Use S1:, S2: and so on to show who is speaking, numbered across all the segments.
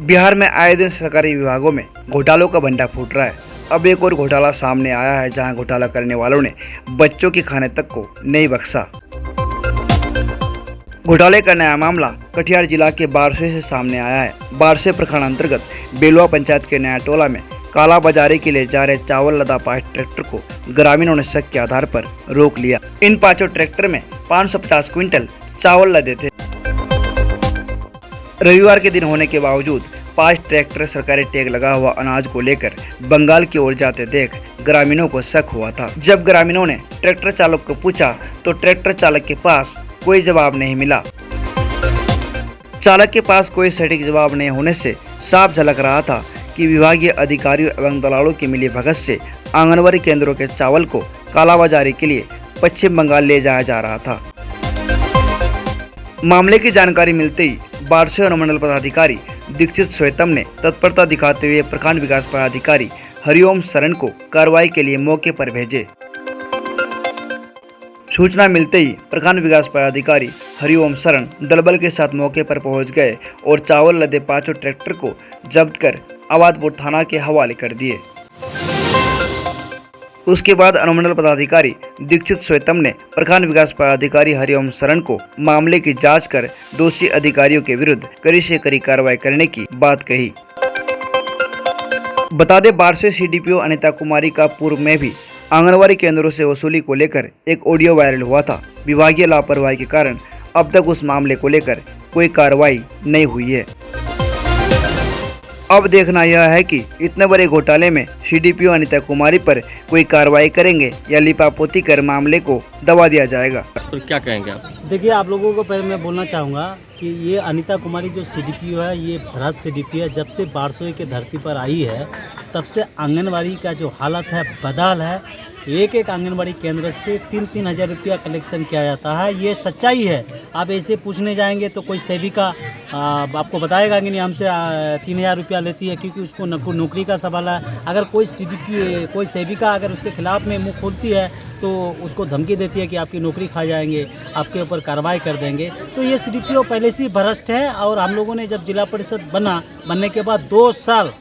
S1: बिहार में आए दिन सरकारी विभागों में घोटालों का भंडार फूट रहा है। अब एक और घोटाला सामने आया है, जहां घोटाला करने वालों ने बच्चों के खाने तक को नहीं बख्शा। घोटाले का नया मामला कटिहार जिला के बारसे से सामने आया है। बारसे प्रखंड अंतर्गत बेलवा पंचायत के नया टोला में काला बाजारी के लिए जा रहे चावल लदा 5 ट्रैक्टर को ग्रामीणों ने शक के आधार पर रोक लिया। इन 5 ट्रैक्टर में 550 क्विंटल चावल लदे थे। रविवार के दिन होने के बावजूद 5 ट्रैक्टर सरकारी टैग लगा हुआ अनाज को लेकर बंगाल की ओर जाते देख ग्रामीणों को शक हुआ था। जब ग्रामीणों ने ट्रैक्टर चालक को पूछा तो ट्रैक्टर चालक के पास कोई जवाब नहीं मिला। चालक के पास कोई सटीक जवाब नहीं होने से साफ झलक रहा था कि विभागीय अधिकारियों एवं दलालों की मिलीभगत से आंगनबाड़ी केंद्रों के चावल को कालाबाजारी के लिए पश्चिम बंगाल ले जाया जा रहा था। मामले की जानकारी मिलते ही बारसे अनुमंडल पदाधिकारी दीक्षित स्वेतम ने तत्परता दिखाते हुए प्रखंड विकास पदाधिकारी हरिओम शरण को कार्रवाई के लिए मौके पर भेजे। सूचना मिलते ही प्रखंड विकास पदाधिकारी हरिओम शरण दलबल के साथ मौके पर पहुंच गए और चावल लदे 5 ट्रैक्टर को जब्त कर आबादपुर थाना के हवाले कर दिए। उसके बाद अनुमंडल पदाधिकारी दीक्षित स्वेतम ने प्रखंड विकास पदाधिकारी हरिओम शरण को मामले की जांच कर दोषी अधिकारियों के विरुद्ध कड़ी से कड़ी कार्रवाई करने की बात कही। बता दें, बारसे सीडीपीओ अनिता कुमारी का पूर्व में भी आंगनबाड़ी केंद्रों से वसूली को लेकर एक ऑडियो वायरल हुआ था। विभागीय लापरवाही के कारण अब तक उस मामले को लेकर कोई कार्रवाई नहीं हुई है। अब देखना यह है कि इतने बड़े घोटाले में सीडीपीओ अनिता कुमारी पर कोई कार्रवाई करेंगे या लिपापोती कर मामले को दबा दिया जाएगा।
S2: तो क्या कहेंगे आप?
S3: देखिए, आप लोगों को पहले मैं बोलना चाहूँगा कि ये अनिता कुमारी जो सीडीपीओ है, ये भ्रष्ट सीडीपीओ है। जब से बारसोई के धरती पर आई है तब से आंगनबाड़ी का जो हालत है बदहाल है। एक आंगनबाड़ी केंद्र से 3-3 हज़ार रुपया कलेक्शन किया जाता है। ये सच्चाई है। आप ऐसे पूछने जाएंगे तो कोई सेविका आपको बताएगा कि नहीं, हमसे 3,000 रुपया लेती है, क्योंकि उसको नौकरी का सवाल है। अगर कोई सीडीपीओ कोई सेविका अगर उसके खिलाफ में मुँह खोलती है तो उसको धमकी देती है कि आपकी नौकरी खा जाएंगे, आपके ऊपर कार्रवाई कर देंगे। तो ये सीडीपीओ पहले से ही भ्रष्ट है। और हम लोगों ने जब जिला परिषद बनने के बाद 2 साल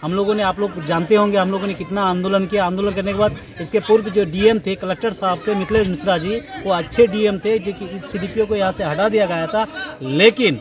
S3: हम लोगों ने, आप लोग जानते होंगे हम लोगों ने कितना आंदोलन किया। आंदोलन करने के बाद इसके पूर्व जो डीएम थे, कलेक्टर साहब थे मिथिलेश मिश्रा जी, वो अच्छे डीएम थे, जो कि इस सीडीपीओ को यहाँ से हटा दिया गया था। लेकिन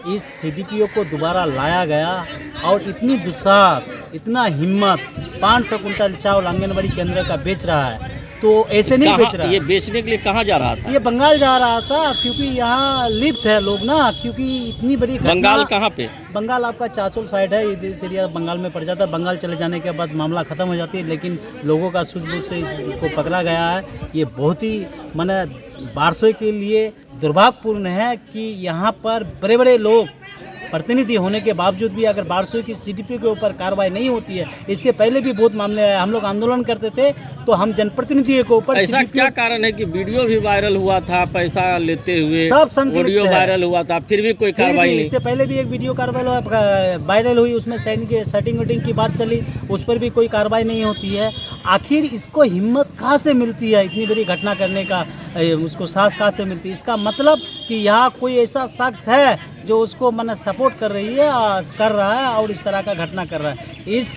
S3: इस सीडीपीओ को दोबारा लाया गया और इतनी दुस्साहस, इतना हिम्मत, 500 कुंटल चावल आंगनबाड़ी केंद्र का बेच रहा है। तो ऐसे नहीं बेच रहा।
S2: ये बेचने के लिए कहाँ जा रहा था?
S3: ये बंगाल जा रहा था, क्योंकि यहाँ लिप्त है लोग ना, क्योंकि इतनी बड़ी
S2: बंगाल कहाँ पे?
S3: बंगाल आपका चाचोल साइड है, इस एरिया बंगाल में पड़ जाता है। बंगाल चले जाने के बाद मामला ख़त्म हो जाती है, लेकिन लोगों का सूझबूझ से इसको पकड़ा गया है। ये बहुत ही माने बारसोई के लिए दुर्भाग्यपूर्ण है कि यहाँ पर बड़े बड़े लोग प्रतिनिधि होने के बावजूद भी अगर बारसोई की सीडीपीओ के ऊपर कार्रवाई नहीं होती है। इससे पहले भी बहुत मामले आए, हम लोग आंदोलन करते थे तो हम जनप्रतिनिधियों के ऊपर।
S2: ऐसा क्या कारण है कि वीडियो भी वायरल हुआ था, पैसा लेते हुए
S3: सब संतुलित
S2: वीडियो
S3: है।
S2: वायरल हुआ था, फिर भी कोई कार्रवाई नहीं?
S3: इससे पहले भी एक वीडियो वायरल हुई, उसमें सेटिंग वेटिंग की बात चली, उस पर भी कोई कार्रवाई नहीं होती है। आखिर इसको हिम्मत कहाँ से मिलती है इतनी बड़ी घटना करने का, उसको साहस कहाँ से मिलती है? इसका मतलब कि यहाँ कोई ऐसा शख्स है जो उसको मैंने सपोर्ट कर रहा है और इस तरह का घटना कर रहा है। इस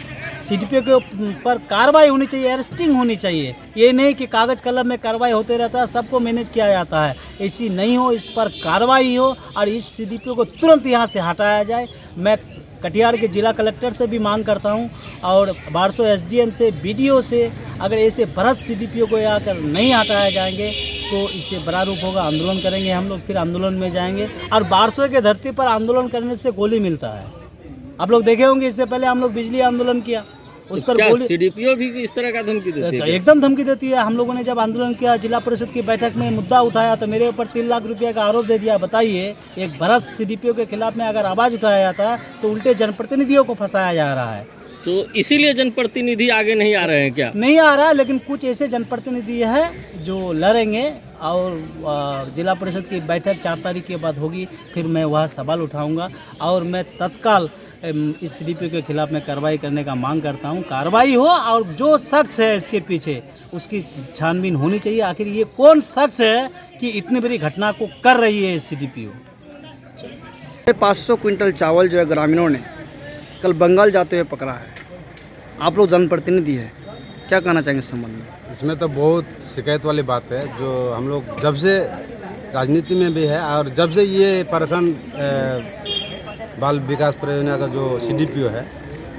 S3: सीडीपीओ के ऊपर कार्रवाई होनी चाहिए, अरेस्टिंग होनी चाहिए। ये नहीं कि कागज़ कलम में कार्रवाई होते रहता है, सबको मैनेज किया जाता है। ऐसी नहीं हो, इस पर कार्रवाई हो और इस सीडीपीओ को तुरंत यहाँ से हटाया जाए। मैं कटिहार के जिला कलेक्टर से भी मांग करता हूँ और बारसो एसडीएम से, बीडीओ से, अगर ऐसे भ्रष्ट सीडीपीओ को आकर नहीं हटाया जाएंगे तो इससे बड़ा रूप होगा। आंदोलन करेंगे हम लोग, फिर आंदोलन में जाएंगे। और बारसो के धरती पर आंदोलन करने से गोली मिलता है। आप लोग देखे होंगे, इससे पहले हम लोग बिजली आंदोलन किया, उस पर गोली।
S2: सीडीपीओ भी इस तरह का धमकी देती है?
S3: एकदम धमकी देती है। हम लोगों ने जब आंदोलन किया, जिला परिषद की बैठक में मुद्दा उठाया तो मेरे ऊपर 3 लाख रुपये का आरोप दे दिया। बताइए, एक भ्रष्ट सीडीपीओ के खिलाफ में अगर आवाज़ उठाया जाता है तो उल्टे जनप्रतिनिधियों को फंसाया जा रहा है।
S2: तो इसीलिए जनप्रतिनिधि आगे नहीं आ रहे हैं क्या?
S3: नहीं आ रहा है, लेकिन कुछ ऐसे जनप्रतिनिधि हैं जो लड़ेंगे और जिला परिषद की बैठक 4 तारीख के बाद होगी, फिर मैं वह सवाल उठाऊंगा और मैं तत्काल इस सीडीपीओ के खिलाफ में कार्रवाई करने का मांग करता हूं। कार्रवाई हो और जो शख्स है इसके पीछे उसकी छानबीन होनी चाहिए। आखिर ये कौन शख्स है कि इतनी बड़ी घटना को कर रही है सीडीपीओ?
S1: 500 क्विंटल चावल जो है ग्रामीणों ने कल बंगाल जाते हुए पकड़ा है। आप लोग जनप्रतिनिधि हैं, क्या कहना चाहेंगे इस संबंध में?
S4: इसमें तो बहुत शिकायत वाली बात है, जो हम लोग जब से राजनीति में भी है और जब से ये प्रखंड बाल विकास परियोजना का जो CDPO है,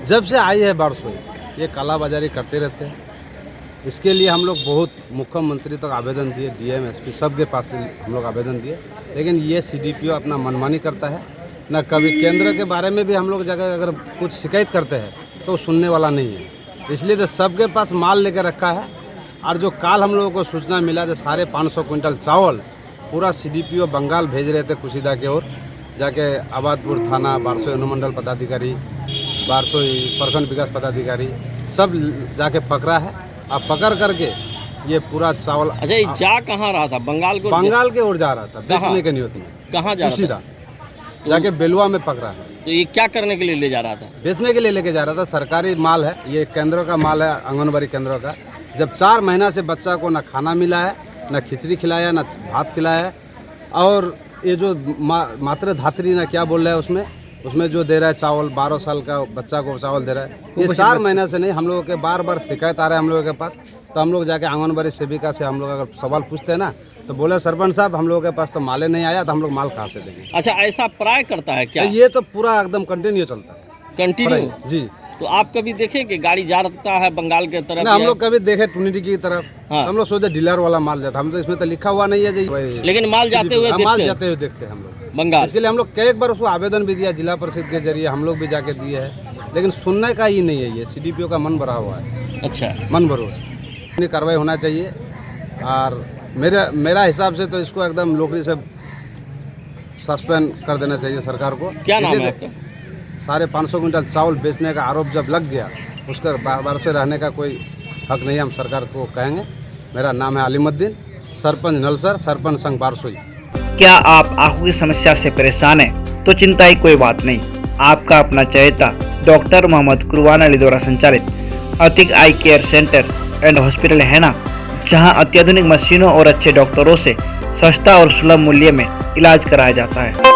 S4: जब से आई है बारसोई, ये कालाबाजारी करते रहते हैं। इसके लिए हम लोग बहुत मुख्यमंत्री तक आवेदन दिए, DM SP सबके पास हम लोग आवेदन दिए, लेकिन ये CDPO अपना मनमानी करता है ना। कभी केंद्र के बारे में भी हम लोग जगह अगर कुछ शिकायत करते हैं तो सुनने वाला नहीं है। इसलिए तो सबके पास माल लेकर रखा है। और जो काल हम लोगों को सूचना मिला जो 550 क्विंटल चावल पूरा CDPO बंगाल भेज रहे थे कुशीदा की ओर, जाके आबादपुर थाना, बारसोई अनुमंडल पदाधिकारी, बारसोई प्रखंड विकास पदाधिकारी सब जाके पकड़ा है। अब पकड़ करके ये पूरा चावल
S2: अच्छा, ये जा कहाँ रहा था? बंगाल को?
S4: बंगाल के ओर जा रहा था बेचने के नियत में।
S2: कहाँ जा रहा
S4: कुशीदा
S2: था?
S4: जाके बेलुआ में पकड़ा है।
S2: तो ये क्या करने के लिए ले जा रहा था?
S4: बेचने के लिए लेके जा रहा था। सरकारी माल है, ये केंद्रों का माल है, आंगनबाड़ी केंद्रों का। जब 4 महीना से बच्चा को ना खाना मिला है, ना खिचड़ी खिलाया, ना भात खिलाया है, और ये जो मात्र धात्री ना क्या बोल रहा है उसमें जो दे रहा है चावल, 12 साल का बच्चा को चावल दे रहा है। ये 4 महीना से नहीं, हम लोगों के बार बार शिकायत आ रहा है हम लोगों के पास। तो हम लोग जाके आंगनबाड़ी सेविका से हम लोग अगर सवाल पूछते हैं ना, तो बोले सरपंच साहब हम लोगों के पास तो माले नहीं आया, तो हम लोग माल कहाँ से देंगे।
S2: अच्छा, ऐसा प्राय करता है क्या?
S4: तो ये तो पूरा एकदम कंटिन्यू चलता है।
S2: कंटिन्यू?
S4: जी।
S2: तो आप कभी देखे कि गाड़ी जा रहा है बंगाल के तरफ?
S4: ना, हम लोग कभी देखे टूनिटी की तरफ।
S2: हाँ।
S4: हम लोग सोचे डीलर वाला माल जाता, हम तो इसमें तो लिखा हुआ नहीं है जी।
S2: लेकिन माल जाते हुए
S4: माल जाते हुए देखते हैं हम लोग
S2: बंगाल।
S4: इसके लिए हम लोग कई बार उसको आवेदन भी दिया, जिला परिषद के जरिए हम लोग भी जाके दिए हैं, लेकिन सुनने का ही नहीं है। ये CDPO का मन भरा हुआ है।
S2: अच्छा,
S4: मन भरो है। कार्रवाई होना चाहिए। और मेरा हिसाब से तो इसको एकदम नौकरी से सस्पेंड कर देना चाहिए सरकार को।
S2: क्या नाम है आपका?
S4: 550 क्विंटल चावल बेचने का आरोप जब लग गया, उसका बारसोई रहने का कोई हक नहीं है, हम सरकार को कहेंगे। मेरा नाम है अलीमुद्दीन, सरपंच नलसर, सरपंच संघ बारसोई।
S1: क्या आप आंखों की समस्या से परेशान हैं? तो चिंता की कोई बात नहीं। आपका अपना चहेता डॉक्टर मोहम्मद कुरबान अली द्वारा संचालित अतिक आई केयर सेंटर एंड हॉस्पिटल है ना, जहां अत्याधुनिक मशीनों और अच्छे डॉक्टरों से सस्ता और सुलभ मूल्य में इलाज कराया जाता है।